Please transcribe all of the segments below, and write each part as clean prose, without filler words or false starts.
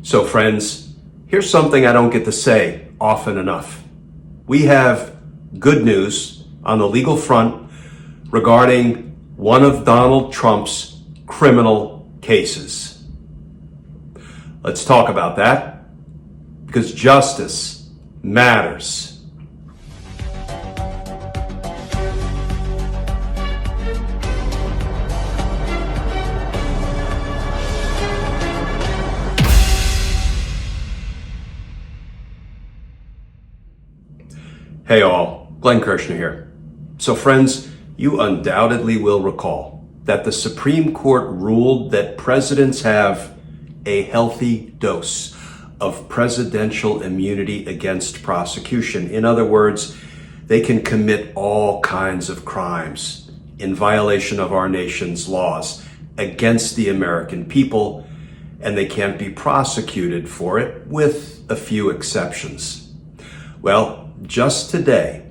So friends, here's something I don't get to say often enough. We have good news on the legal front regarding one of Donald Trump's criminal cases. Let's talk about that, because justice matters. Hey all, Glenn Kirshner here. So friends, you undoubtedly will recall that the Supreme Court ruled that presidents have a healthy dose of presidential immunity against prosecution. In other words, they can commit all kinds of crimes in violation of our nation's laws against the American people, and they can't be prosecuted for it, with a few exceptions. Well, just today,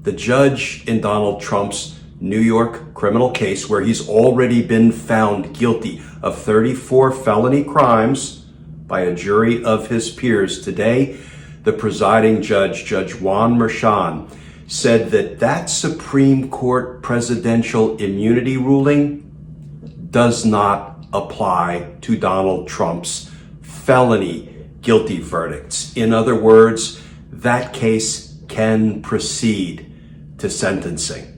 the judge in Donald Trump's New York criminal case, where he's already been found guilty of 34 felony crimes by a jury of his peers, today, the presiding judge, Judge Juan Merchan, said that that Supreme Court presidential immunity ruling does not apply to Donald Trump's felony guilty verdicts. In other words, that case can proceed to sentencing.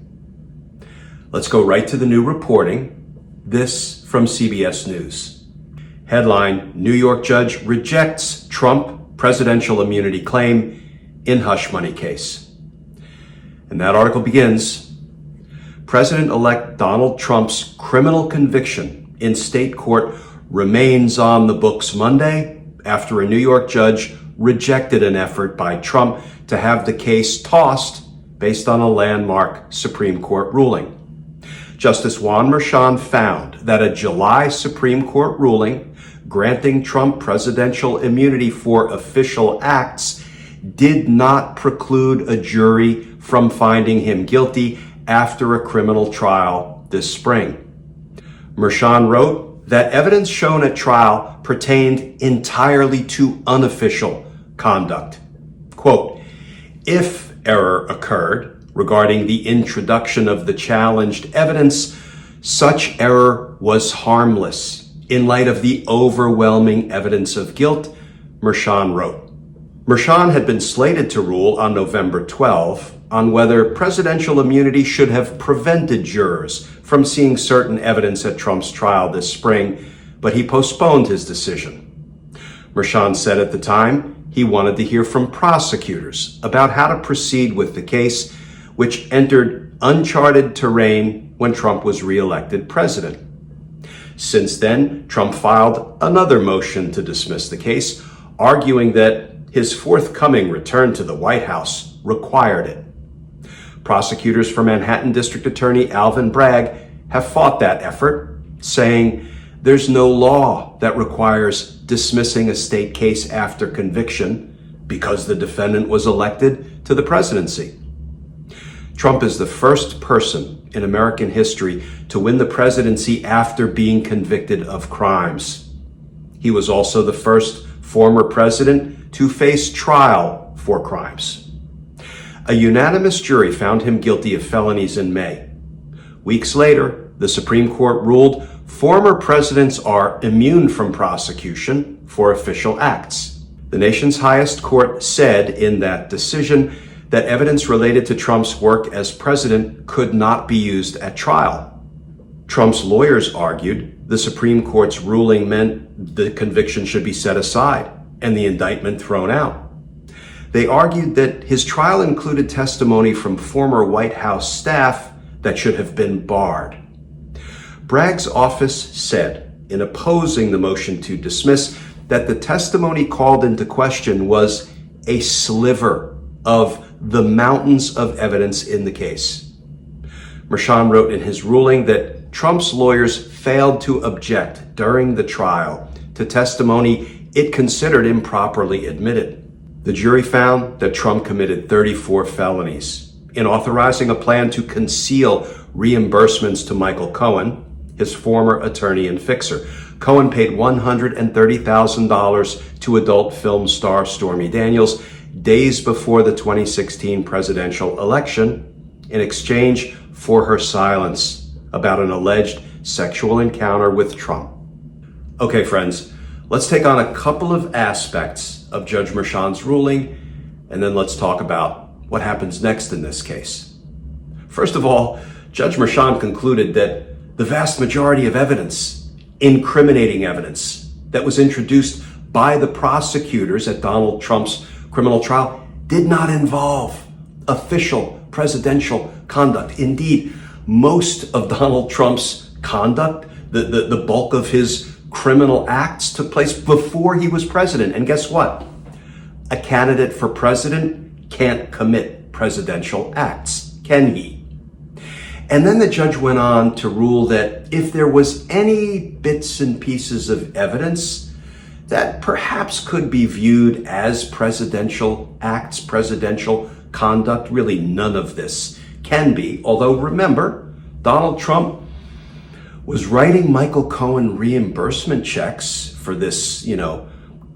Let's go right to the new reporting. This from CBS News. Headline: New York judge rejects Trump presidential immunity claim in hush money case. And that article begins: President-elect Donald Trump's criminal conviction in state court remains on the books Monday after a New York judge rejected an effort by Trump to have the case tossed based on a landmark Supreme Court ruling. Justice Juan Merchan found that a July Supreme Court ruling granting Trump presidential immunity for official acts did not preclude a jury from finding him guilty after a criminal trial this spring. Merchan wrote that evidence shown at trial pertained entirely to unofficial conduct. Quote, if error occurred regarding the introduction of the challenged evidence, such error was harmless in light of the overwhelming evidence of guilt, Merchan wrote. Merchan had been slated to rule on November 12 on whether presidential immunity should have prevented jurors from seeing certain evidence at Trump's trial this spring, but he postponed his decision. Merchan said at the time he wanted to hear from prosecutors about how to proceed with the case, which entered uncharted terrain when Trump was reelected president. Since then, Trump filed another motion to dismiss the case, arguing that his forthcoming return to the White House required it. Prosecutors for Manhattan District Attorney Alvin Bragg have fought that effort, saying there's no law that requires dismissing a state case after conviction because the defendant was elected to the presidency. Trump is the first person in American history to win the presidency after being convicted of crimes. He was also the first former president to face trial for crimes. A unanimous jury found him guilty of felonies in May. Weeks later, the Supreme Court ruled former presidents are immune from prosecution for official acts. The nation's highest court said in that decision that evidence related to Trump's work as president could not be used at trial. Trump's lawyers argued the Supreme Court's ruling meant the conviction should be set aside and the indictment thrown out. They argued that his trial included testimony from former White House staff that should have been barred. Bragg's office said, in opposing the motion to dismiss, that the testimony called into question was a sliver of the mountains of evidence in the case. Merchan wrote in his ruling that Trump's lawyers failed to object during the trial to testimony it considered improperly admitted. The jury found that Trump committed 34 felonies in authorizing a plan to conceal reimbursements to Michael Cohen, his former attorney and fixer, Cohen paid $130,000 to adult film star Stormy Daniels days before the 2016 presidential election in exchange for her silence about an alleged sexual encounter with Trump. Okay, friends, let's take on a couple of aspects of Judge Merchan's ruling, and then let's talk about what happens next in this case. First of all, Judge Merchan concluded that the vast majority of evidence, incriminating evidence, that was introduced by the prosecutors at Donald Trump's criminal trial did not involve official presidential conduct. Indeed, most of Donald Trump's conduct, the bulk of his criminal acts, took place before he was president. And guess what? A candidate for president can't commit presidential acts, can he? And then the judge went on to rule that if there was any bits and pieces of evidence that perhaps could be viewed as presidential acts, presidential conduct, really none of this can be. Although remember, Donald Trump was writing Michael Cohen reimbursement checks for this,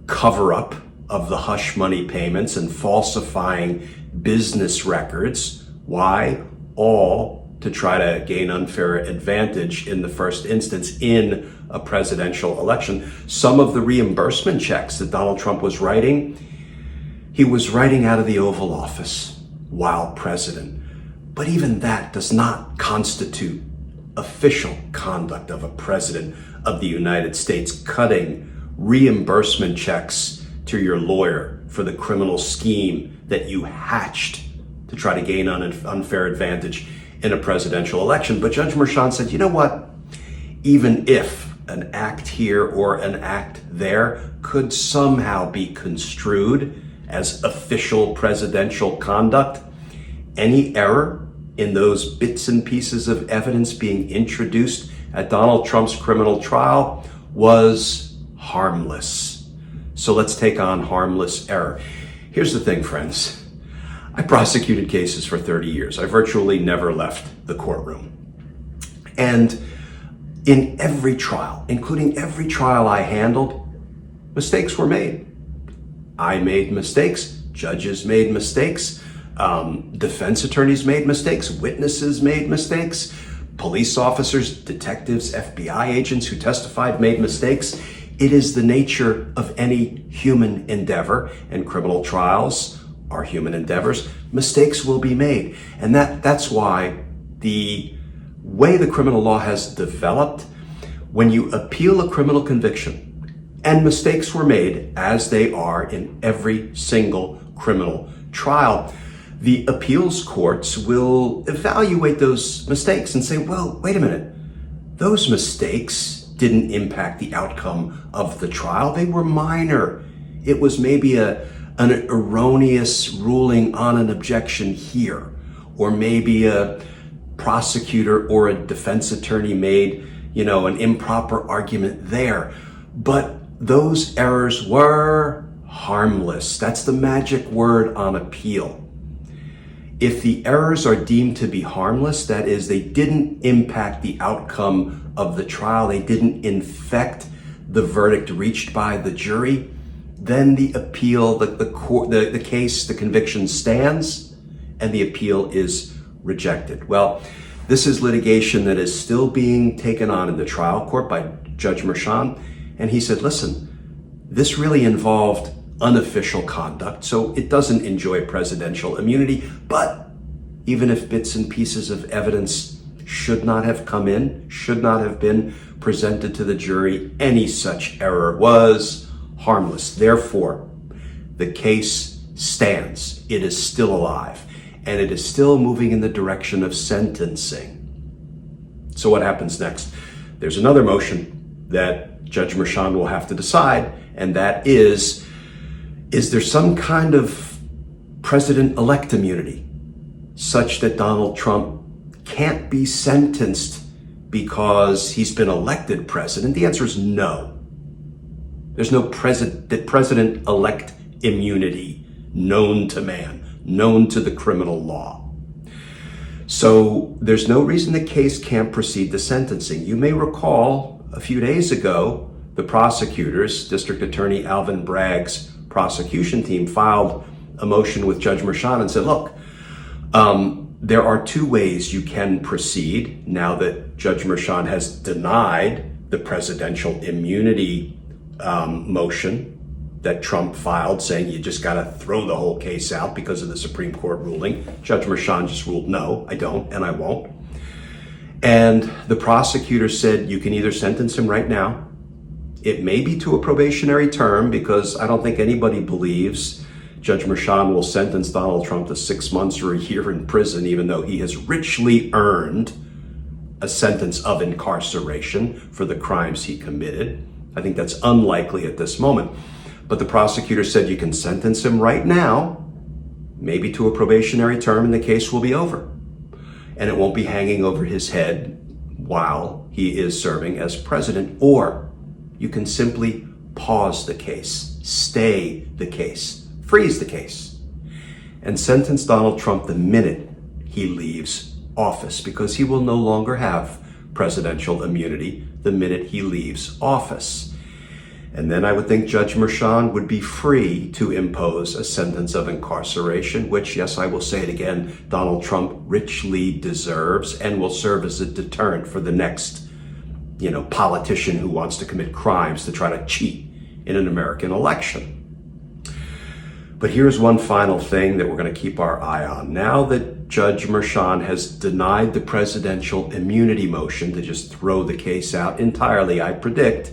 cover-up of the hush money payments and falsifying business records. Why? All to try to gain unfair advantage in the first instance in a presidential election. Some of the reimbursement checks that Donald Trump was writing, he was writing out of the Oval Office while president. But even that does not constitute official conduct of a president of the United States, cutting reimbursement checks to your lawyer for the criminal scheme that you hatched to try to gain an unfair advantage in a presidential election. But Judge Merchan said, you know what? Even if an act here or an act there could somehow be construed as official presidential conduct, any error in those bits and pieces of evidence being introduced at Donald Trump's criminal trial was harmless. So let's take on harmless error. Here's the thing, friends. I prosecuted cases for 30 years. I virtually never left the courtroom. And in every trial, including every trial I handled, mistakes were made. I made mistakes. Judges made mistakes. Defense attorneys made mistakes. Witnesses made mistakes. Police officers, detectives, FBI agents who testified made mistakes. It is the nature of any human endeavor, and criminal trials are human endeavors. Mistakes will be made. And that's why the way the criminal law has developed, when you appeal a criminal conviction, and mistakes were made, as they are in every single criminal trial, the appeals courts will evaluate those mistakes and say, well, wait a minute, those mistakes didn't impact the outcome of the trial. They were minor. It was maybe an erroneous ruling on an objection here, or maybe a prosecutor or a defense attorney made, an improper argument there. But those errors were harmless. That's the magic word on appeal. If the errors are deemed to be harmless, that is, they didn't impact the outcome of the trial, they didn't infect the verdict reached by the jury, then the appeal, the case, the conviction stands, and the appeal is rejected. Well, this is litigation that is still being taken on in the trial court by Judge Merchan, and he said, listen, this really involved unofficial conduct, so it doesn't enjoy presidential immunity, but even if bits and pieces of evidence should not have come in, should not have been presented to the jury, any such error was harmless. Therefore, the case stands. It is still alive, and it is still moving in the direction of sentencing. So what happens next? There's another motion that Judge Merchan will have to decide, and that is there some kind of president-elect immunity such that Donald Trump can't be sentenced because he's been elected president? The answer is no. There's no president-elect immunity known to man, known to the criminal law. So there's no reason the case can't proceed to sentencing. You may recall a few days ago, the prosecutors, District Attorney Alvin Bragg's prosecution team, filed a motion with Judge Merchan and said, look, there are two ways you can proceed now that Judge Merchan has denied the presidential immunity motion that Trump filed, saying you just got to throw the whole case out because of the Supreme Court ruling. Judge Merchan just ruled, no, I don't, and I won't. And the prosecutor said, you can either sentence him right now. It may be to a probationary term, because I don't think anybody believes Judge Merchan will sentence Donald Trump to 6 months or a year in prison, even though he has richly earned a sentence of incarceration for the crimes he committed. I think that's unlikely at this moment. But the prosecutor said you can sentence him right now, maybe to a probationary term, and the case will be over. And it won't be hanging over his head while he is serving as president. Or you can simply pause the case, stay the case, freeze the case, and sentence Donald Trump the minute he leaves office, because he will no longer have presidential immunity the minute he leaves office. And then I would think Judge Merchan would be free to impose a sentence of incarceration, which, yes, I will say it again, Donald Trump richly deserves, and will serve as a deterrent for the next, politician who wants to commit crimes to try to cheat in an American election. But here's one final thing that we're going to keep our eye on. Now that Judge Merchan has denied the presidential immunity motion to just throw the case out entirely, I predict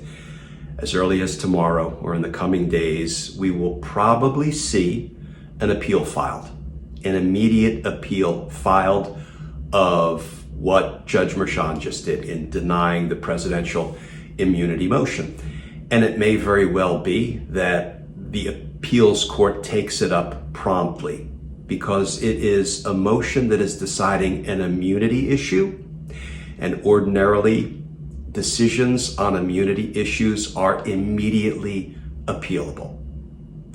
as early as tomorrow or in the coming days, we will probably see an appeal filed, an immediate appeal filed of what Judge Merchan just did in denying the presidential immunity motion. And it may very well be that the appeals court takes it up promptly, because it is a motion that is deciding an immunity issue, and ordinarily decisions on immunity issues are immediately appealable.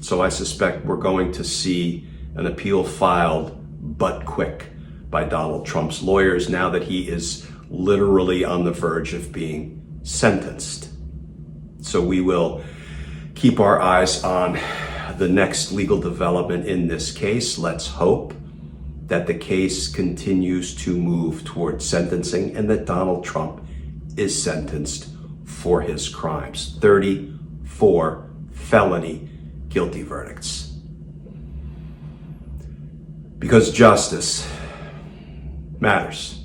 So I suspect we're going to see an appeal filed, but quick, by Donald Trump's lawyers now that he is literally on the verge of being sentenced. So we will keep our eyes on the next legal development in this case. Let's hope that the case continues to move toward sentencing and that Donald Trump is sentenced for his crimes. 34 felony guilty verdicts. Because justice matters.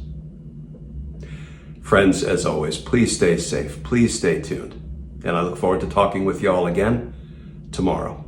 Friends, as always, please stay safe. Please stay tuned. And I look forward to talking with you all again tomorrow.